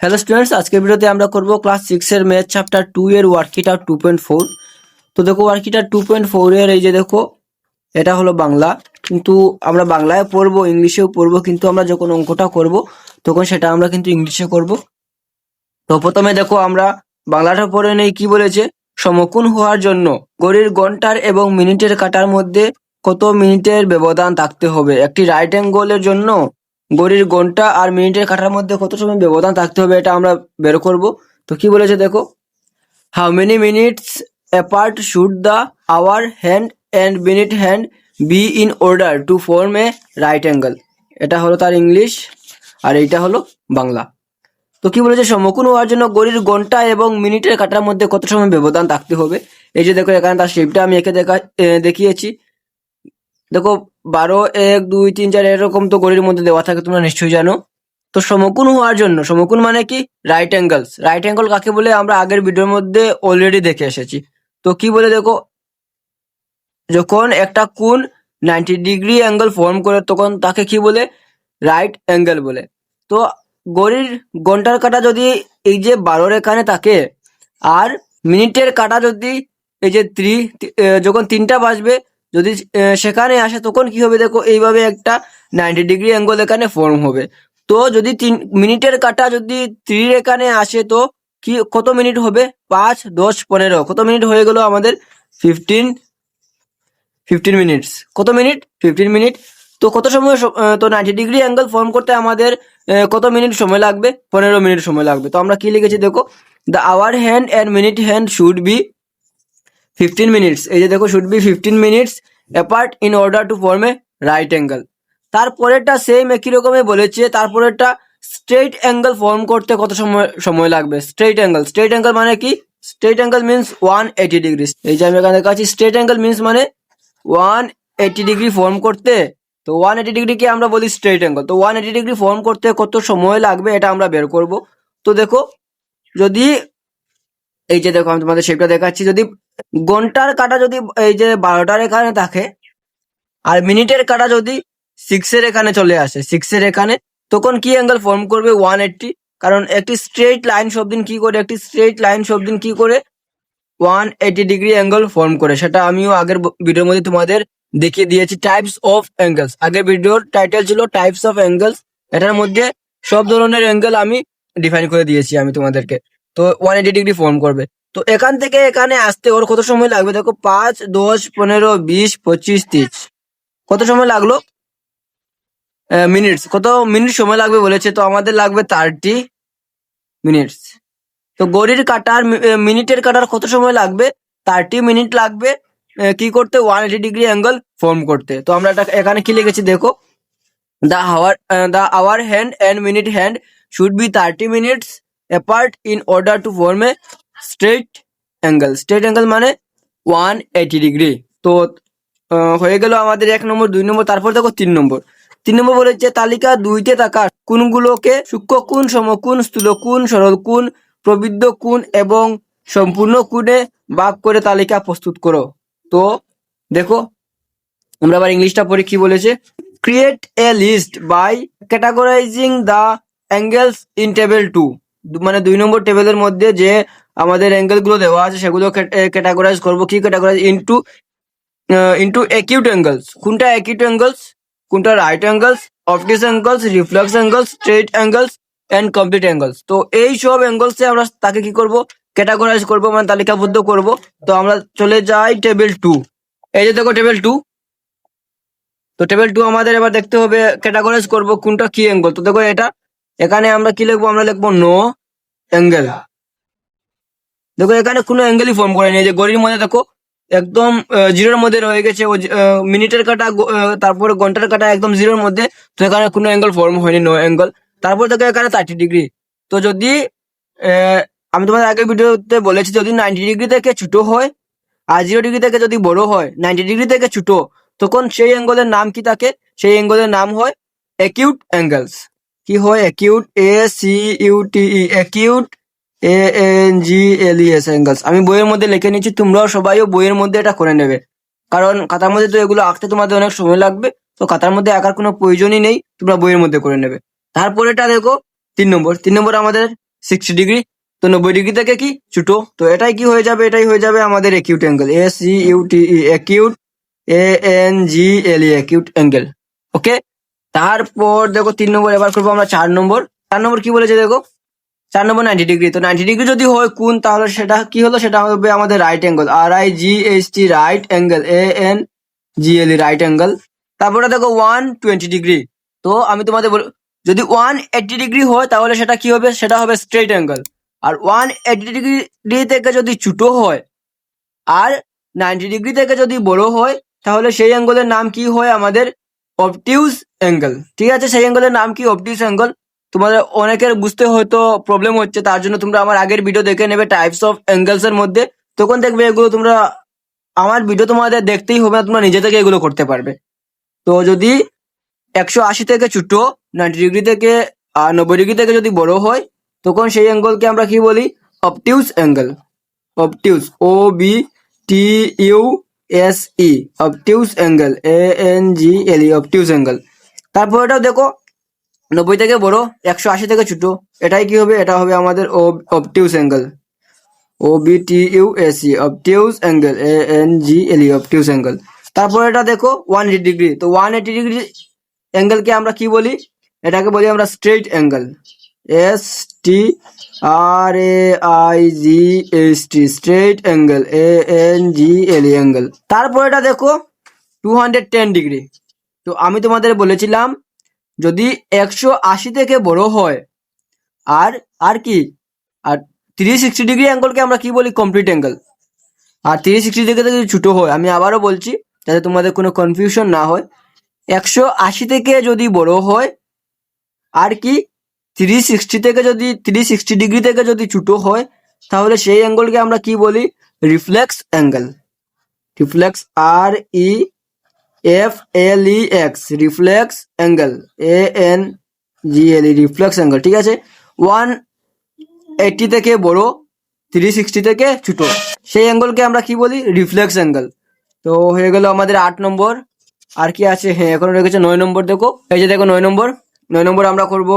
Hello students, আজকের ভিডিওতে আমরা করব ক্লাস 6 এর ম্যাথ চ্যাপ্টার 2 এর ওয়ার্কশিট 2.4। তো দেখো ওয়ার্কশিট 2.4 এর এই যে দেখো এটা হলো বাংলা, কিন্তু আমরা বাংলায় পড়বো, ইংলিশেও পড়বো, কিন্তু আমরা যখন অঙ্কটা করব তখন সেটা আমরা কিন্তু ইংলিশে করব। তো প্রথমে দেখো আমরা বাংলাটা পড়ে নেই। কি বলেছে? সমকোণ হওয়ার জন্য ঘড়ির ঘন্টার এবং মিনিটের কাঁটার মধ্যে কত মিনিটের ব্যবধান থাকতে হবে? একটি রাইট অ্যাঙ্গেলের জন্য ঘড়ির ঘন্টা আর মিনিটের কাঁটার মধ্যে কত সময় ব্যবধান থাকতে হবে এটা আমরা বের করব। তো কি বলেছে দেখো, how many minutes apart should the hour hand and minute hand be in order to form a right angle. এটা হলো তার ইংলিশ আর এইটা হলো বাংলা। তো কি বলেছে, সমকোণ হওয়ার জন্য ঘড়ির ঘন্টা এবং মিনিটের কাঁটার মধ্যে কত সময় ব্যবধান থাকতে হবে। এই যে দেখো এখানে তার শেপটা আমি একে দেখিয়েছি। দেখো 12, 1, 2, 3, 4 এরকম তো ঘড়ির মধ্যে দেওয়া থাকে, তোমরা নিশ্চয়ই জানো। তো সমকোণ হওয়ার জন্য, সমকোণ মানে কি? Right angles. রাইট অ্যাঙ্গেল কাকে বলে আমরা আগের ভিডিওর মধ্যে অলরেডি দেখে এসেছি। তো কি বলে দেখো, যখন একটা কোণ 90 ডিগ্রি অ্যাঙ্গেল ফর্ম করে তখন তাকে কি বলে? রাইট অ্যাঙ্গেল বলে। তো ঘড়ির ঘন্টার কাঁটা যদি এই যে 12 এখানে থাকে আর মিনিটের কাঁটা যদি এই যে যখন 3টা বাজবে যদি সেখানে আসে তখন কি হবে দেখো, এইভাবে একটা 90 ডিগ্রি অ্যাঙ্গেল এখানে ফর্ম হবে। তো যদি মিনিটের কাঁটা যদি 3 এখানে আসে তো কি কত মিনিট হবে? 5, 10, 15 কত মিনিট হয়ে গেল আমাদের? 15 মিনিটস। কত মিনিট? 15 মিনিট। তো কত সময় তো 90 ডিগ্রি অ্যাঙ্গেল ফর্ম করতে আমাদের কত মিনিট সময় লাগবে? 15 মিনিট সময় লাগবে। তো আমরা কি লিখেছি দেখো, the hour hand and minute hand should be 15 minutes. এই যে দেখো, should be 15 minutes apart in order to form a right angle. তারপরেরটা সেম একই রকমই বলেছে। তারপরেরটা স্ট্রেট অ্যাঙ্গেল ফর্ম করতে কত সময় লাগবে? Straight angle. স্ট্রেট অ্যাঙ্গেল মানে কি? Straight angle means 180 degree. এই যে আমি এখানে দেখাচ্ছি, স্ট্রেট অ্যাঙ্গেল মিন্স মানে 180 ডিগ্রি ফর্ম করতে। তো 180 ডিগ্রিকে আমরা বলি স্ট্রেট অ্যাঙ্গেল। তো 180 ডিগ্রি ফর্ম করতে কত সময় লাগবে এটা আমরা বের করব। তো দেখো, যদি এই যে দেখো আমি তোমাদের শেপটা দেখাচ্ছি, যদি ঘন্টার কাঁটা যদি এই যে 12টার এখানে থাকে আর মিনিটের কাঁটা যদি 6 এর এখানে চলে আসে, 6 এর এখানে, তখন কি অ্যাঙ্গেল ফর্ম করবে? 180। কারণ একটি স্ট্রেট লাইন সবদিন কি করে? একটি স্ট্রেট লাইন সবদিন কি করে? 180 ডিগ্রি অ্যাঙ্গেল ফর্ম করে। সেটা আমিও আগের ভিডিওর মধ্যে তোমাদের দেখিয়ে দিয়েছি। টাইপস অফ অ্যাঙ্গেলস, আগের ভিডিওর টাইটেল ছিল টাইপস অফ অ্যাঙ্গেলস। এটার মধ্যে সব ধরনের অ্যাঙ্গেল আমি ডিফাইন করে দিয়েছি আমি তোমাদেরকে। তো 180 ডিগ্রি ফর্ম করবে। তো এখান থেকে এখানে আসতে ওর কত সময় লাগবে দেখো, 5, 10, 15, 20, 25, 30 কত সময় লাগলো? মিনিটস। কত মিনিট সময় লাগবে বলেছে, তো আমাদের লাগবে 30 মিনিটস। তো ঘড়ির কাঁটার মিনিটের কাঁটার কত সময় লাগবে? 30 মিনিট লাগবে কি করতে? 180 ডিগ্রি অ্যাঙ্গেল ফর্ম করতে। তো আমরা এখানে কি লিখেছি দেখো, the hour hand and minute hand should be 30 minutes apart in order to form a straight angle. Straight angle মানে 180 ডিগ্রি। তো হয়ে গেল আমাদের 1 নম্বর, 2 নম্বর। তারপর দেখো 3 নম্বর। 3 নম্বর বলেছে তালিকা 2-তে থাকা কোণগুলোকে সূক্ষ্মকোণ, সমকোণ, স্থূলকোণ, সরলকোণ, প্রবৃদ্ধ কোণ এবং সম্পূর্ণ কোণে ভাগ করে তালিকা প্রস্তুত করো। তো দেখো আমরা আবার ইংলিশটা পড়ি। কি বলেছে? Create a list by categorising the angles in table 2। মানে 2 নম্বর টেবিলের মধ্যে যে আমাদের অ্যাঙ্গেল গুলো দেওয়া আছে সেগুলো ক্যাটাগরাইজ করবো। কি ক্যাটাগরাইজ? Into acute angles. কোনটা অ্যাকিউট অ্যাঙ্গেলস? কোনটা right angles, obtuse angles, reflex angles, straight angles and complete angles. তো এই সব অ্যাঙ্গেলসে আমরা তাকে কি করব? ক্যাটাগরাইজ করব, মানে তালিকাবদ্ধ করব। তো আমরা চলে যাই টেবিল 2। এই যে দেখো টেবিল 2। তো টেবিল 2 আমাদের এবার দেখতে হবে, ক্যাটাগরাইজ করব কোনটা কি অ্যাঙ্গেল। তো দেখো এটা এখানে আমরা কি লিখবো? আমরা লিখবো নো অ্যাঙ্গেল। দেখো এখানে কোনো অ্যাঙ্গেলই ফর্ম করেনি। এই যে ঘড়ির মধ্যে দেখো একদম জিরোর মধ্যে রয়ে গেছে। মিনিটের কাটা তারপরে ঘন্টার কাটা একদম জিরোর মধ্যে। তো এখানে কোনো অ্যাঙ্গেল ফর্ম হয়নি, নো অ্যাঙ্গেল। তারপর দেখো এখানে 30 ডিগ্রি। তো যদি আমি তোমাদের আগের ভিডিওতে বলেছি, যদি 90 ডিগ্রি থেকে ছোট হয় আর 0 ডিগ্রি থেকে যদি বড় হয়, 90 ডিগ্রি থেকে ছোট, তখন সেই অ্যাঙ্গেলের নাম কি থাকে? সেই অ্যাঙ্গেলের নাম হয় অ্যাকিউট অ্যাঙ্গেলস। কি হয়? Acute, ACUTE, acute ANGLES angles. আমি বইয়ের মধ্যে লিখে নিচ্ছি, তোমরাও সবাইও বইয়ের মধ্যে এটা করে নেবে, কারণ খাতার মধ্যে তো এগুলো আঁকতে তোমাদের অনেক সময় লাগবে। তো খাতার মধ্যে আঁকার কোনো প্রয়োজনই নেই, তোমরা বইয়ের মধ্যে করে নেবে। তারপরেটা দেখো 3 নম্বর। 3 নম্বর আমাদের 60 ডিগ্রি। তো 90 ডিগ্রি থেকে কি ছোট, তো এটাই কি হয়ে যাবে, এটাই হয়ে যাবে আমাদের acute angle, ACUTE, acute, ANGLE, acute angle. Okay, তারপর দেখো 3 নম্বর এবার করবো আমরা 4 নম্বর। 4 নম্বর কি বলেছে দেখো, 4 নম্বর 90 ডিগ্রি। তো 90 ডিগ্রি যদি হয় কোণ, তাহলে সেটা কি হলো, সেটা হবে আমাদের right angle, RIGHT, right angle, ANGLE, right angle. তারপরে দেখো 120 ডিগ্রি। তো আমি তোমাদের যদি 180 ডিগ্রি হয় তাহলে সেটা কি হবে, সেটা হবে স্ট্রেট অ্যাঙ্গেল। আর 180 ডিগ্রি থেকে যদি ছোট হয় আর 90 ডিগ্রি থেকে যদি বড় হয়, তাহলে সেই অ্যাঙ্গেলের নাম কি হয় আমাদের অবটিউস অ্যাঙ্গেল। ঠিক আছে, সেই অ্যাঙ্গেলের নাম কি অবটিউস অ্যাঙ্গেল। তোমাদের অনেকের বুঝতে হয়তো প্রবলেম হচ্ছে, তার জন্য তোমরা আমার আগের ভিডিও দেখে নেবে টাইপস অফ অ্যাঙ্গেলস এর মধ্যে, তখন দেখবে এগুলো তোমরা, আমার ভিডিও তোমাদের দেখতেই হবে না, তোমরা নিজে থেকে এগুলো করতে পারবে। তো যদি 180 থেকে ছোট, 90 ডিগ্রি থেকে 90 ডিগ্রি থেকে যদি বড় হয়, তখন সেই অ্যাঙ্গেলকে আমরা কি বলি, obtuse angle. Obtuse, OBTUSE, obtuse angle, ANGLE, obtuse angle. তারপর এটাও দেখো 90 থেকে বড়, 180 থেকে ছোট, এটাই কি হবে, এটা হবে আমাদের obtuse angle, OBTUSE, obtuse angle, ANGLE, obtuse angle. তারপর এটা দেখো 180 ডিগ্রি। তো 180 ডিগ্রি অ্যাঙ্গেলকে আমরা কি বলি, এটাকে বলি আমরা straight angle, STRAIGHT, straight angle, ANGLE, angle. তারপর এটা দেখো 210 ডিগ্রি। তো আমি তোমাদের বলেছিলাম যদি 180 থেকে বড় হয় আর আর কি, আর 360 ডিগ্রি অ্যাঙ্গেলকে আমরা কি বলি, কমপ্লিট অ্যাঙ্গেল। আর 360 ডিগ্রি থেকে যদি ছোট হয়, আমি আবারও বলছি যাতে তোমাদের কোনো কনফিউশন না হয়, 180 থেকে যদি বড় হয় আর কি 360 ডিগ্রি থেকে যদি ছোট হয়, তাহলে সেই অ্যাঙ্গেলকে আমরা কি বলি, reflex angle. Reflex, REFLEX, reflex angle, ANGLE, reflex angle. ঠিক আছে, 180 থেকে বড়, 360 থেকে ছোট, সেই অ্যাঙ্গেলকে আমরা কি বলি, রিফ্লেক্স অ্যাঙ্গেল। তো হয়ে গেল আমাদের 8 নম্বর। আর কি আছে, হ্যাঁ এখন রেখেছে 9 নম্বর। দেখো এই যে দেখো 9 নম্বর, 9 নম্বর আমরা করব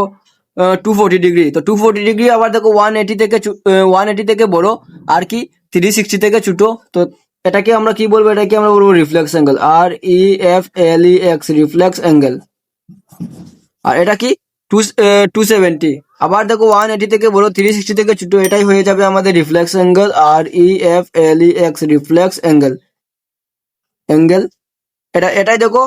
240 ডিগ্রি। তো 240 ডিগ্রি আবার দেখো 180 থেকে বড় আর কি 360 থেকে ছোট। তো এটাকে আমরা কি বলবো, এটাকে আমরা বলবো reflex angle, REFLEX, reflex angle. আর এটা কি 270। আবার দেখো 180 থেকে বড়, 360 থেকে ছোট, এটাই হয়ে যাবে আমাদের reflex angle, REFLEX, reflex angle. Angle এটাই দেখো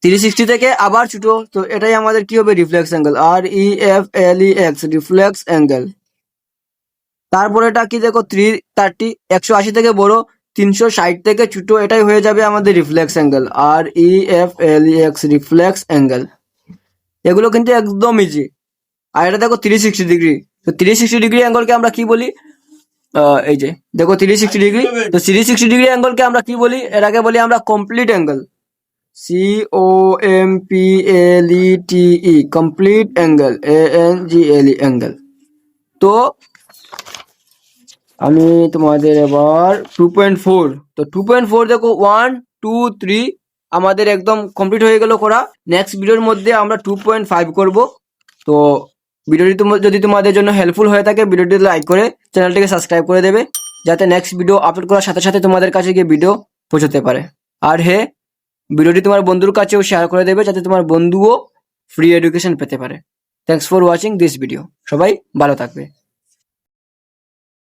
360 থেকে আবার ছোট, তো এটাই আমাদের কি হবে, reflex angle, REFLEX, reflex angle. তারপরে এটা কি দেখো 330, 180 থেকে বড়, 360 থেকে ছোট, এটাই হয়ে যাবে আমাদের reflex angle, REFLEX, reflex angle. এগুলো কিন্তু একদম ইজি। আর এটা দেখো 360 ডিগ্রি। তো 360 ডিগ্রি অ্যাঙ্গেলকে আমরা কি বলি, এই যে দেখো 360 ডিগ্রি। তো 360 ডিগ্রি অ্যাঙ্গেলকে আমরা কি বলি, এটাকে বলি আমরা complete angle, COMPLETE, complete angle, ANGLE, angle. তো আমি তোমাদের এবার 2.4। তো 2.4 দেখো 1 2 3 আমাদের একদম কমপ্লিট হয়ে গেল করা। নেক্সট ভিডিওর মধ্যে আমরা 2.5 করব। তো ভিডিওটি যদি তোমাদের জন্য হেল্পফুল হয়ে থাকে, ভিডিওটি লাইক করে চ্যানেলটিকে সাবস্ক্রাইব করে দেবে, যাতে নেক্সট ভিডিও আপলোড করার সাথে সাথে তোমাদের কাছে গিয়ে ভিডিও পৌঁছতে পারে। আর হ্যাঁ, ভিডিওটি তোমার বন্ধুর কাছেও শেয়ার করে দেবে, যাতে তোমার বন্ধুও ফ্রি এডুকেশন পেতে পারে। Thanks for watching this video. সবাই ভালো থাকবে।